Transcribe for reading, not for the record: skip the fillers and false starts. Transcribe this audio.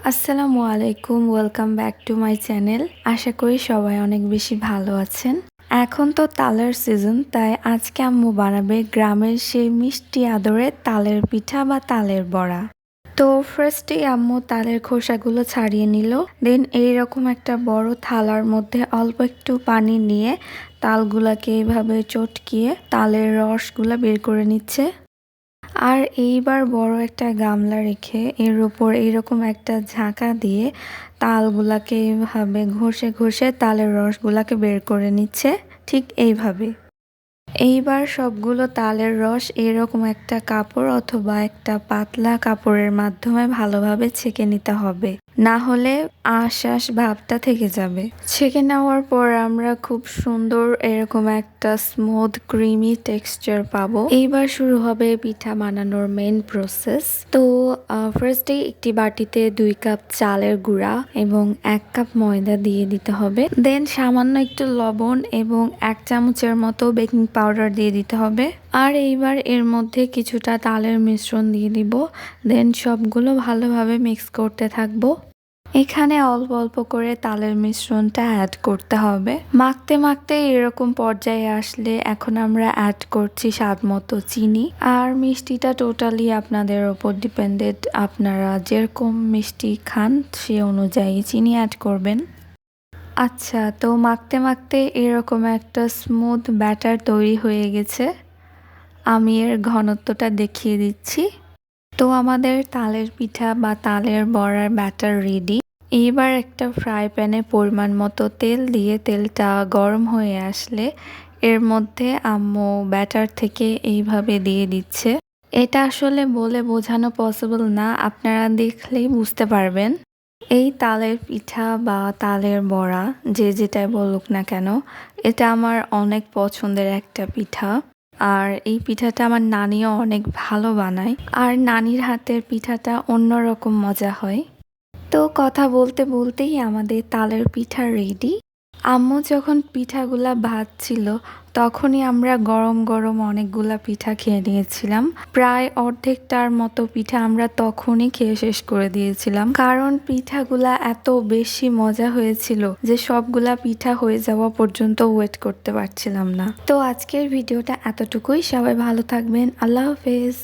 আসসালামু আলাইকুম, welcome back to my channel. আশা করি সবাই অনেক বেশি ভালো আছেন। এখন তো তালের সিজন, তাই আজকে আম্মু বানাবে গ্রামের সেই মিষ্টি আদরে তালের পিঠা বা তালের বড়া। তো ফার্স্টে আম্মু তালের খোসাগুলো ছাড়িয়ে নিল। দেন এইরকম একটা বড় থালার মধ্যে অল্প একটু পানি নিয়ে তালগুলাকে এইভাবে চটকিয়ে তালের রসগুলা বের করে নিচ্ছে। আর এইবার বড় একটা গামলা রেখে এর উপর এইরকম একটা ঝাঁকা দিয়ে তালগুলাকে এইভাবে ঘষে ঘষে তালের রসগুলাকে বের করে নিচ্ছে, ঠিক এইভাবে। এইবার সবগুলো তালের রস এরকম একটা কাপড় অথবা একটা পাতলা কাপড়ের মাধ্যমে ভালোভাবে ছেঁকে নিতে হবে, না হলে আঁশ ভাবটা থেকে যাবে। ছেঁকে নেওয়ার পর আমরা খুব সুন্দর এরকম একটা স্মুথ ক্রিমি টেক্সচার পাবো। এইবার শুরু হবে পিঠা বানানোর মেইন প্রসেস। তো ফার্স্টে একটি বাটিতে 2 কাপ চালের গুঁড়া এবং 1 কাপ ময়দা দিয়ে দিতে হবে। দেন সামান্য একটু লবণ এবং 1 চামচের মতো বেকিং পাউডার দিয়ে দিতে হবে। আর এইবার এর মধ্যে কিছুটা তালের মিশ্রণ দিয়ে দিব। দেন সবগুলো ভালোভাবে মিক্স করতে থাকবো। এখানে অল্প অল্প করে তালের মিশ্রণটা অ্যাড করতে হবে। মাখতে মাখতে এরকম পর্যায়ে আসলে এখন আমরা অ্যাড করছি স্বাদ মতো চিনি। আর মিষ্টিটা টোটালি আপনাদের ওপর ডিপেন্ডেন্ট, আপনারা যেরকম মিষ্টি খান সে অনুযায়ী চিনি অ্যাড করবেন। আচ্ছা, তো মাখতে মাখতে এরকম একটা স্মুথ ব্যাটার তৈরি হয়ে গেছে। আমি এর ঘনত্বটা দেখিয়ে দিচ্ছি। তো আমাদের তালের পিঠা বা তালের বড়ার ব্যাটার রেডি। এইবার একটা ফ্রাই প্যানে পরিমাণ মতো তেল দিয়ে তেলটা গরম হয়ে আসলে এর মধ্যে আম্মু ব্যাটার থেকে এইভাবে দিয়ে দিচ্ছে। এটা আসলে বলে বোঝানো পসিবল না, আপনারা দেখলেই বুঝতে পারবেন। এই তালের পিঠা বা তালের বড়া যে যেটাই বলুক না কেন, এটা আমার অনেক পছন্দের একটা পিঠা। আর এই পিঠাটা আমার নানিও অনেক ভালো বানায়। আর নানির হাতের পিঠাটা অন্যরকম মজা হয়। তো কথা বলতে বলতেই আমাদের তালের পিঠা রেডি। আম্মু যখন পিঠাগুলা ভাজছিল তখনই আমরা গরম গরম অনেকগুলা পিঠা খেয়ে নিয়েছিলাম। প্রায় অর্ধেকটার মতো পিঠা আমরা তখনই খেয়ে শেষ করে দিয়েছিলাম, কারণ পিঠাগুলা এত বেশি মজা হয়েছিল যে সবগুলা পিঠা হয়ে যাওয়া পর্যন্ত ওয়েট করতে পারছিলাম না। তো আজকের ভিডিওটা এতটুকুই। সবাই ভালো থাকবেন। আল্লাহ হাফেজ।